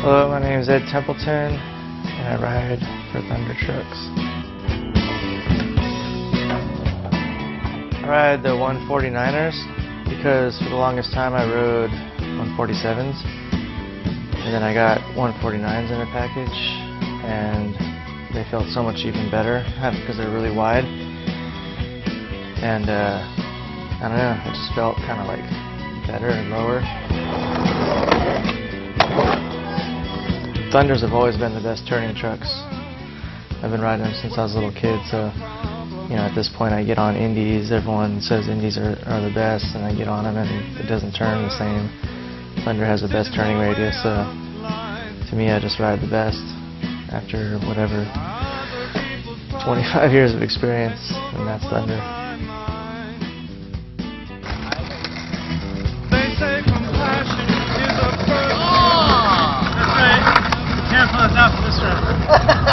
Hello, my name is Ed Templeton, and I ride for Tunther trucks. I ride the 149ers because for the longest time I rode 147s, and then I got 149s in a package, and they felt so much even better because they're really wide, and I don't know, it just felt kind of like better and lower. Thunders have always been the best turning trucks. I've been riding them since I was a little kid, so you know, at this point I get on Indies. Everyone says Indies are the best, and I get on them and it doesn't turn the same. Tunther has the best turning radius, so to me I just ride the best after whatever 25 years of experience, and that's Tunther. Careful, it's not for this round.